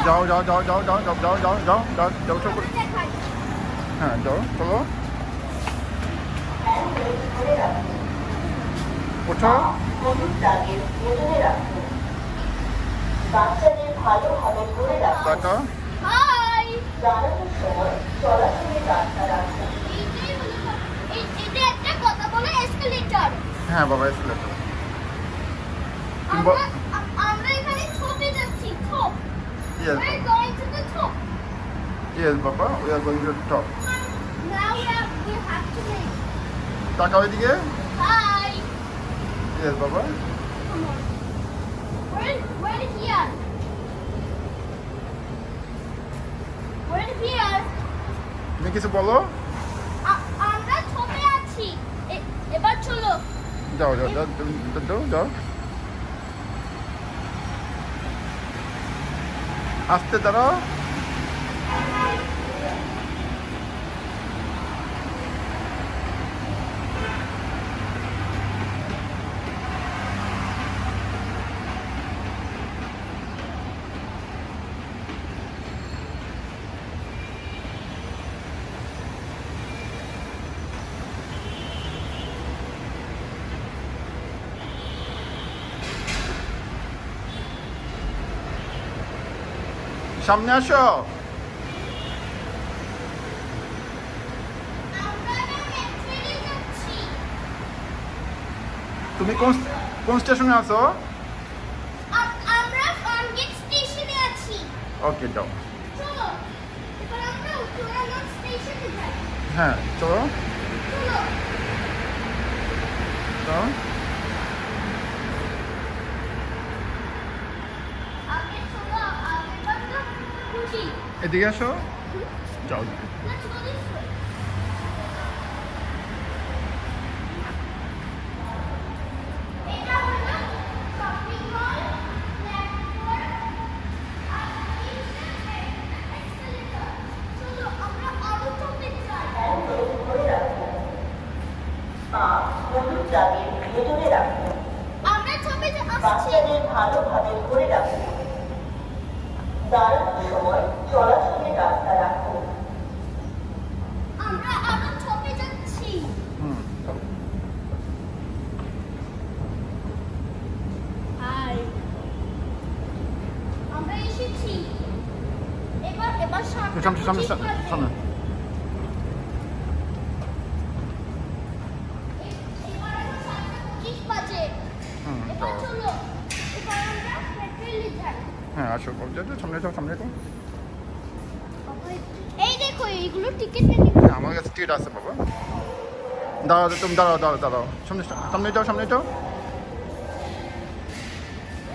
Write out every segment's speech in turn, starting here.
যাও যাও যাও যাও যাও যাও যাও যাও যাও যাও যাও সব করে হ্যাঁ যাও চলো ওঠো বাচ্চাদের ভালোভাবে ধরে রাখুন। টাটা দাঁড়ানোর সময় চলাচলের রাস্তা রাখুন। হ্যাঁ বাবা এসকেলেটর আমরা এখানে ছোপে যাচ্ছি ছোপ Yes. We're going to the top. Yes, Papa. We are going to the top. Now we have to make. টাকা ওইদিকে Hi. Yes, Papa. Come on. We're here. We're here. তুমি কিছু বলো আমরা ছোপে আছি এবার চলো যাও যাও যাও যাও যাও আস্তে দাঁড়াও সামনে আসো তুমি কোন স্টেশনে আছো আমরা ফার্মগেট স্টেশনে আছি ওকে যাও চলো এবার আমরা উত্তরানগর স্টেশনে যাই হ্যাঁ চলো চলো যাও আগে চলো আগে বাবা খুশি এদিকে আসো যাও Let's go this way. এটা হলো শপিং মল প্ল্যাটফর্ম আর এক্সেলেটর চলো আমরা আরো ছোপে যাই ধরে রাখুন। পা হলুদ দাগের ভেতরে রাখুন। আমরা ছোপে আসছি বাচ্চাদের ভালোভাবে ধরে রাখুন। দাঁড়ানোর সময় চলাচলের রাস্তা রাখুন। আমরা আরো ছোপে যাচ্ছি হুম চলো হাই আমরা এসেছি এবার সামনে সামনে সামনে এবার এখন 7:25 বাজে হুম এবার যাও চলো এবার আমরা মেট্রোলে যাই হ্যাঁ আসো যাও সামনে যাও সামনে যাও এই দেখো এইগুলো টিকিট নেই হ্যাঁ, আমার কাছে টিকিট আছে বাবা দাঁড়াও তুমি দাঁড়াও দাঁড়াও দাঁড়াও সামনে সামনে যাও সামনে যাও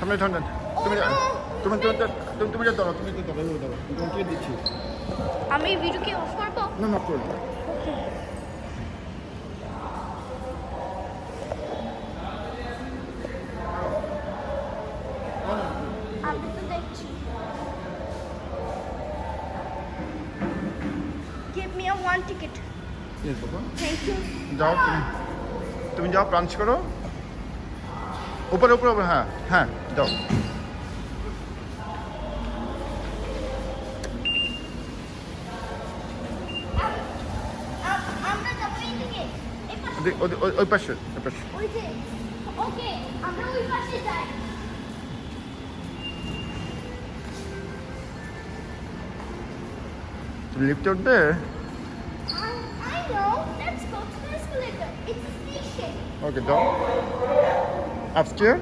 সামনে সামনে তুমি তুমি তুমি তুমি তুমি দাঁড়াও তুমি দাঁড়াও দাঁড়াও তুমি টিকিট দিচ্ছি আমি ভিডিওকে অফ করব না না করো আমি তো দেখছি Give me a one ticket. Yes বাবা Thank you. যাও তুমি যাও প্রাঞ্চ করো উপরে উপরে উপরে হ্যাঁ হ্যাঁ যাও আমরা যাবো এইদিকে এই পাশে ওই পাশে ওই পাশে ওই যে ওকে আমরা ওই পাশে যাই তুমি লিফটে উঠবে I know. Let's go to the escalator. It's a station. ওকে যাও আপস্টেয়ার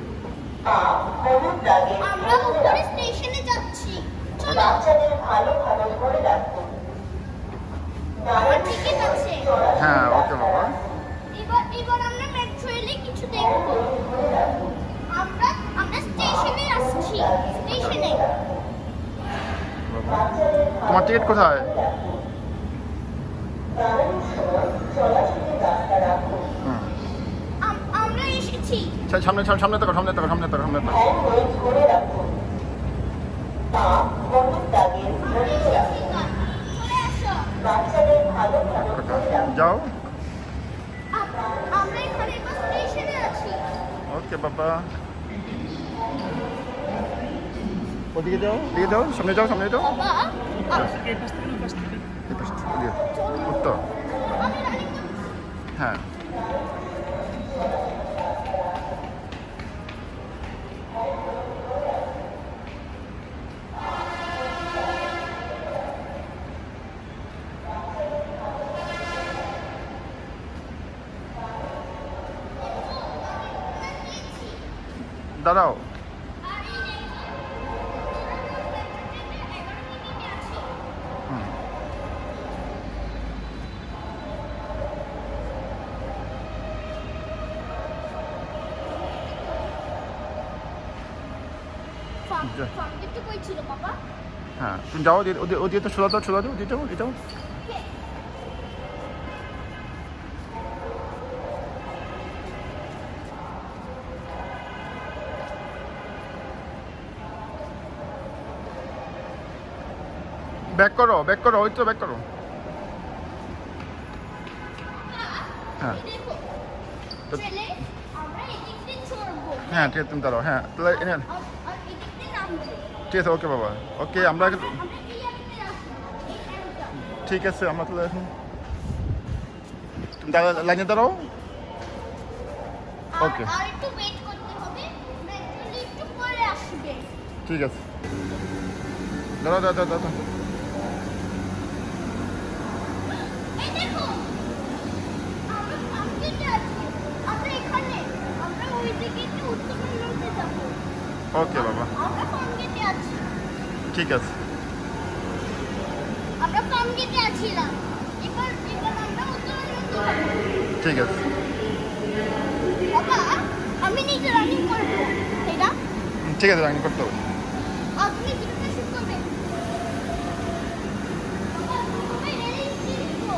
পা হলুদ দাগের আমরা উপরে স্টেশনে যাচ্ছি চলো বাচ্চাদের ভালোভাবে ধরে রাখুন। আমার টিকিট আছে হ্যাঁ ওকে বাবা এবার আমরা মেট্রো রেলে কিছু দেখবো আমরা স্টেশনে আসছি স্টেশনে বাবা তোমার টিকিট কোথায় দাঁড়ানোর সময় চলাচলের রাস্তা রাখুন। হুম আমরা এসেছি সামনে সামনে থাকো সামনে থাকো সামনে থাকো সামনে থাকো হ্যান্ড ওয়েল ধরে রাখুন। পা হলুদ দাগের আমরা ভেতরে এসেছি রাখুন। চলে আসো বাচ্চাদের ভালোভাবে ধরে রাখুন। যাও আমরা এখানে এবার স্টেশনে আছি ওকে বাবা ওদিকে যাও, দিকে যাও, সামনে যাও, সামনে যাও। বাবা এই পাশটা, ওদিকে। উত্তর। আমি রানিং করছি। হ্যাঁ। দাঁড়াও। আর এই দেখো 11 মিনিটে আছি। হুম। যা। ফার্মটা তো কই ছিল বাবা? হ্যাঁ, তুমি যাও, ওদিকে তো ছোলা দাও, ছোলা দাও, ওদিকে যাও, ওদিকে যাও। ব্যাক করো, ব্যাক করো, ওই তো ব্যাক করো। হ্যাঁ। এই দেখো তো- চলে আমরা এদিক দিয়ে চড়বো। হ্যাঁ, ঠিক আছে, তুমি দাঁড়াও। হ্যাঁ, তাহলে এনে আর এদিক দিয়ে নামবো। ঠিক আছে, ওকে বাবা, ওকে। আমরা আমরা এই আপনি আসবো এই টাইমটা। ঠিক আছে, আমরা তাহলে এখন তুমি লাইনে দাঁড়াও। আর Okay. আর একটু ওয়েট করতে হবে। মেট্রো একটু পরে আসবে। ঠিক আছে, দাঁড়াও, দাঁড়াও, দাঁড়াও। এই দেখো আমরা ফার্মগেটে আছি। আমরা এখানে আমরা ওই দিকে একটু উত্তরের লোকে যাবো। ওকে বাবা, আমরা ফার্মগেটে আছি। ঠিক আছে। আমরা ফার্মগেটে আছিলাম। এবার আমরা উত্তরের লোকে যাবো। ঠিক আছে। বাবা আমি নিজে রানিং করবো তাই না? ঠিক আছে, রানিং করতে হবে। আপনি ভিডিওটা শুট করবেন। বাবা তুমি রেডি শিখবো।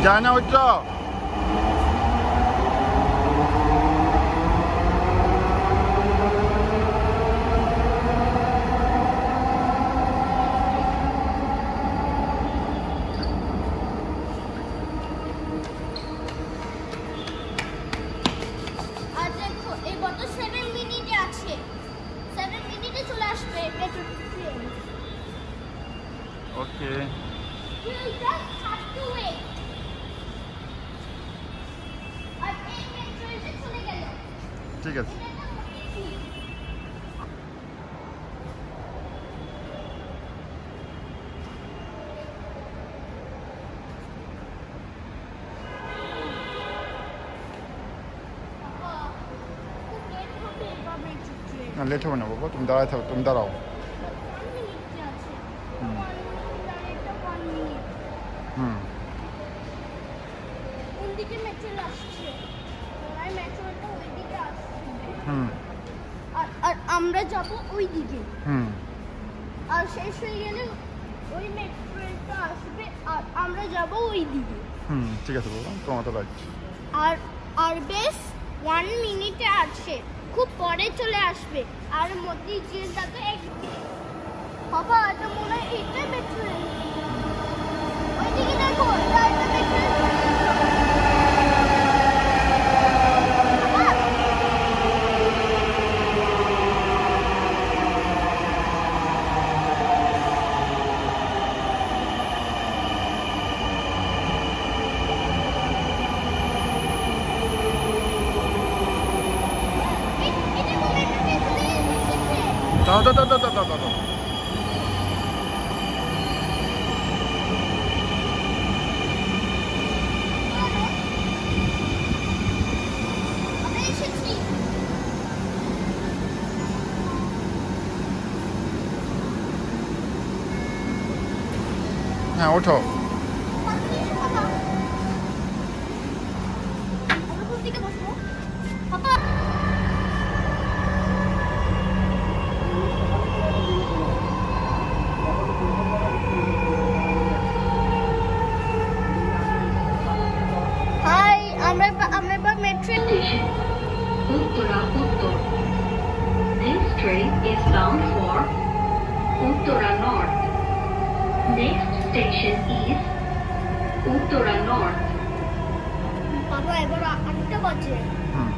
যায় না, ওই তো। আর দেখো এবার তো 7 মিনিটে আছে। 7 মিনিটে চলে আসবে metro train. Okay. You just have to wait. আর এই মেট্রো এসে চলে গেল। ঠিক আছে। এটা একটা মনে নেই। বাবা, খুব late হবে এবার মেট্রো ট্রেন। না, লেট হবে না বাবা, তুমি দাঁড়ায় থাকো, তুমি দাঁড়াও। 1 মিনিটে আছে। হুম। 1 মিনিট আর এটা 1 মিনিট। হুম। ওইদিকে মেট্রো আসছে। আর মেট্রোটা ওইদিকে আসছে। হুম। আর আমরা যাব ওইদিকে। হুম। আর শেষ হয়ে গেলে ওই মেট্রোটা আসবে আর আমরা যাব ওইদিকে। হুম, ঠিক আছে বাবা, তোমার তো রাইট। আর বেশ 1 মিনিটে আছে। খুব পরে চলে আসবে। আর মধ্যে জিনিসটাকে বাবা এটা মনে হয় এটা মেট্রো। ওইদিকে দেখো এটা একটা মেট্রো। দাও, দাও, দাও, দাও, দাও, দাও, দাও। আমরা এসেছি। হ্যাঁ, ওঠো। আমরা কোন দিকে বসবো? পাপা হাই, আমরা এবার metro Station, Uttara Uttar. This train is bound for Uttara North. Next station is Uttara North. বাবা এবার 8টা বাজে। হুম।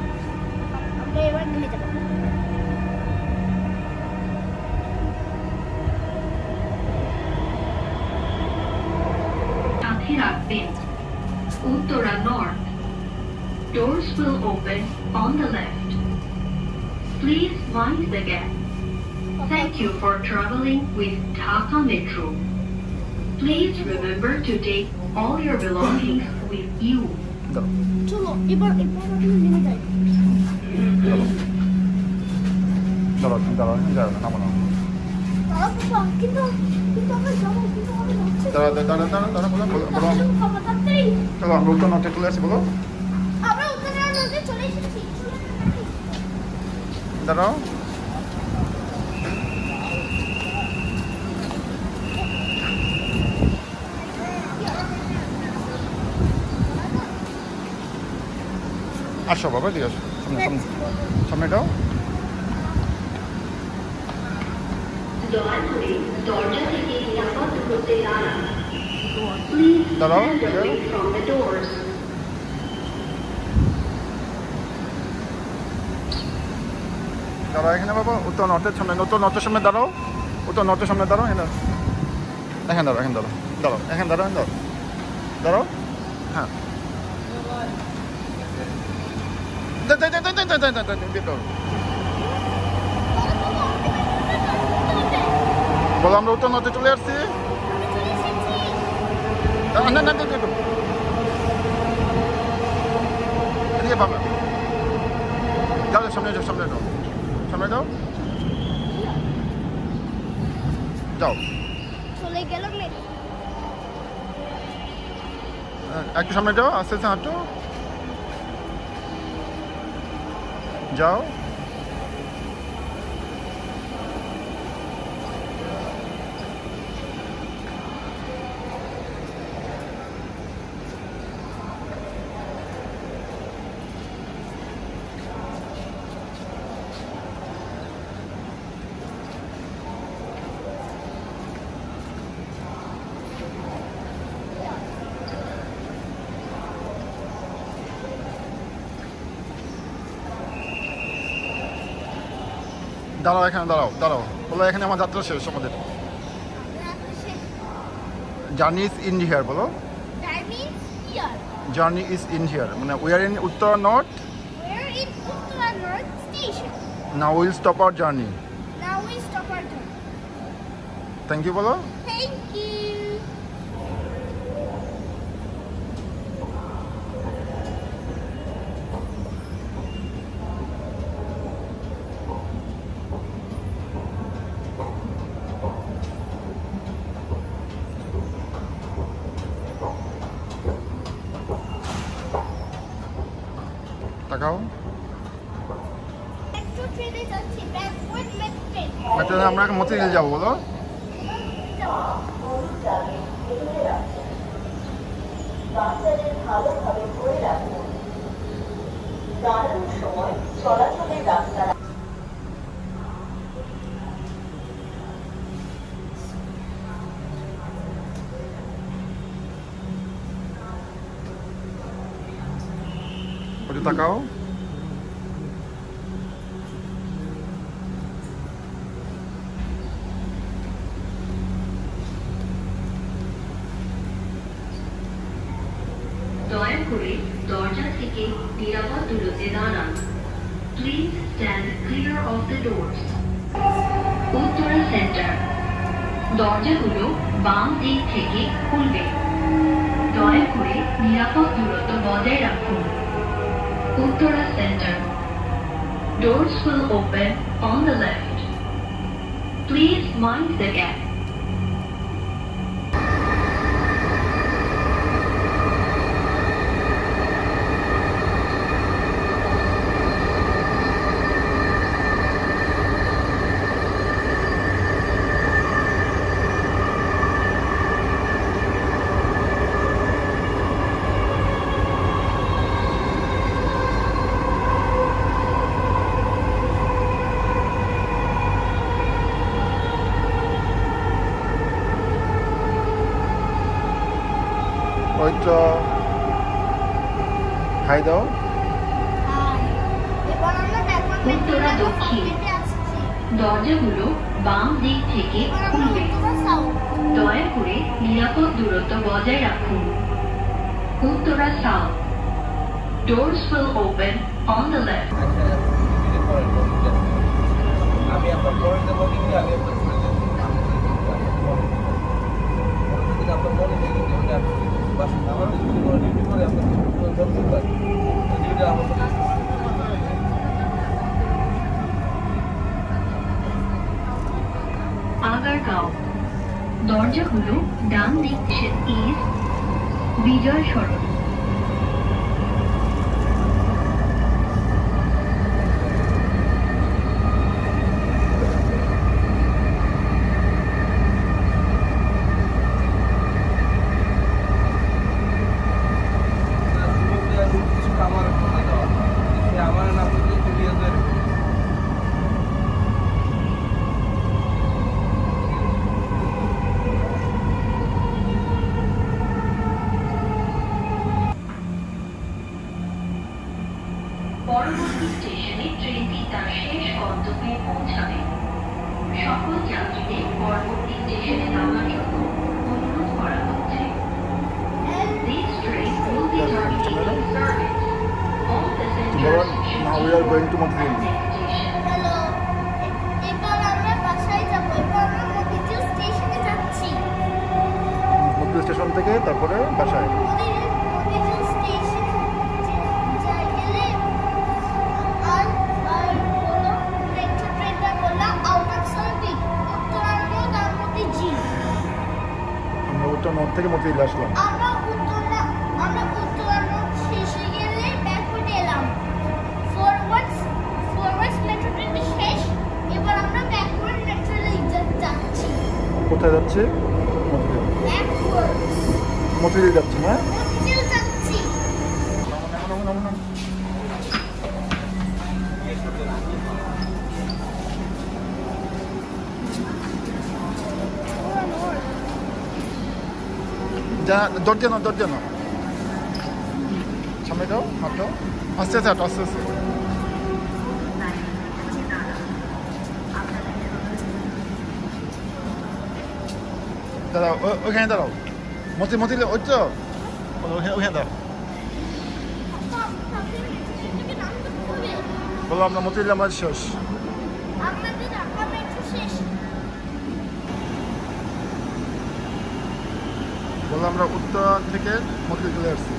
আমরা এবার ঘুরে যাবো। Uttara North. Doors will open on the left. Please mind the gap. Thank you for traveling with Dhaka Metro. Please remember to take all your belongings with you. চলো এবার আমি নেমে যাই। দাঁড়াও তুমি দাঁড়াও যাও নামো না দাঁড়াও বাবা, কিন্তু আমরা যাবো, কিন্তু আমরা যাচ্ছি। বলো বাবা, তাড়াতাড়ি। চলো আমরা উত্তর নর্থে চলে আসি বলো আমরা উত্তরা নদী চলে এসেছি। দাঁড়াও আসো বাবা দিয়ে আসো সামনে দাও দরজা থেকে নিরাপদ হতে দাঁড়ান। Please দাঁড়াও stand away from the doors. দাঁড়াও এখানে বাবা উত্তর নর্থের সামনে উত্তর নর্থের সামনে দাঁড়াও উত্তর নর্থের সামনে দাঁড়াও এখানে এখানে দাঁড়াও এখানে দাঁড়াও দাঁড়াও এখানে দাঁড়াও দাঁড়াও দাঁড়াও হ্যাঁ বলো আমরা উত্তর নর্থে চলে আসছি না না এদিকে পাবে যাও সামনে যাও সামনে যাও সামনে যাও যাও চলে গেলাম। একটু সামনে যাও আস্তে আস্তে হাঁটো যাও দাঁড়াও এখানে দাঁড়াও বলো এখানে আমার যাত্রা শেষ আমাদের জার্নি ইজ ইন হিয়ার বলো জার্নি ইজ ইন হিয়ার মানে উই আর ইন উত্তর north now will stop our journey thank you বলো তাকাও আমরা এখন মতিঝিল যাবো বলো বাচ্চাদের ভালোভাবে ধরে রাখুন। দাঁড়ানোর সময় চলাচলের রাস্তা ওটা তাকাও দয়া করে দরজা থেকে নিরাপদ দূরত্বে দাঁড়ান। Please stand clear of the doors. Uttara centre দরজাগুলো বাম দিক থেকে খুলবে। দয়া করে নিরাপদ দূরত্ব বজায় রাখুন। Uttara centre Doors will open on the left. Please mind the gap. ওইটা খাই দাও উত্তরা দক্ষিণ দরজাগুলো বাম দিক থেকে খুলবে। দয়া করে নিরাপদ দূরত্ব বজায় রাখুন। Uttara South. Doors will open on the left. আমি আপনার পরে দেবো কিন্তু আমি আপনার পরে দেবো আপনার মনে নেই কিন্তু ওটা বাস আমার ডিউটি করে আপনার ডিউটি আমার আগারগাঁও। দরজাগুলো ডান দিক ইস্ট বিজয় সড়ক। আমার না বুঝলে কুড়িয়ে পরবর্তী স্টেশনে ট্রেনটি তার শেষ গন্তব্যে পৌঁছাবে। সকল যাত্রীদের পরবর্তী স্টেশনে নামার জন্য অনুরোধ করা হচ্ছে। This train will be terminating service. All passengers should Now we are going to Motril. next station. Hello, এবার আমরা বাসায় যাবো। এবার আমরা মতিঝিল স্টেশনে যাচ্ছি। মধ্যে স্টেশন থেকে তারপরে বাসায়। মতিঝিল স্টেশন যাই গেলে আর হলো মেট্রো ট্রেনটা বললাম আউট অফ সার্ভিস উত্তরাঙ্গ তার মতিঝিল। আমরা উত্তর নর্থ থেকে মধ্যে আসলাম। আমরা উত্তরাঙ্গ শেষে গেলে ব্যাকওয়ার্ড এলাম। ফরওয়ার্ডস মেট্রো ট্রেনটা শেষ। এবার আমরা ব্যাকওয়ার্ড মেট্রো রেলে যাচ্ছি। কোথায় যাচ্ছে? মধ্যে ব্যাকওয়ার্ডস মধ্যে যাচ্ছে না? মতিঝিল যাচ্ছি। যা দরজা না সামনে যাও হাঁটো আস্তে আস্তে হাঁটো আস্তে আস্তে দাঁড়াও ওইখানে দাঁড়াও মতিলে ওই তো ওইখানে দাঁড়াও বলো আমরা মতিলে আমার শেষ আমাদের ঢাকা মেট্রো শেষ। বলো আমরা উত্তর থেকে মতিলে চলে আসছি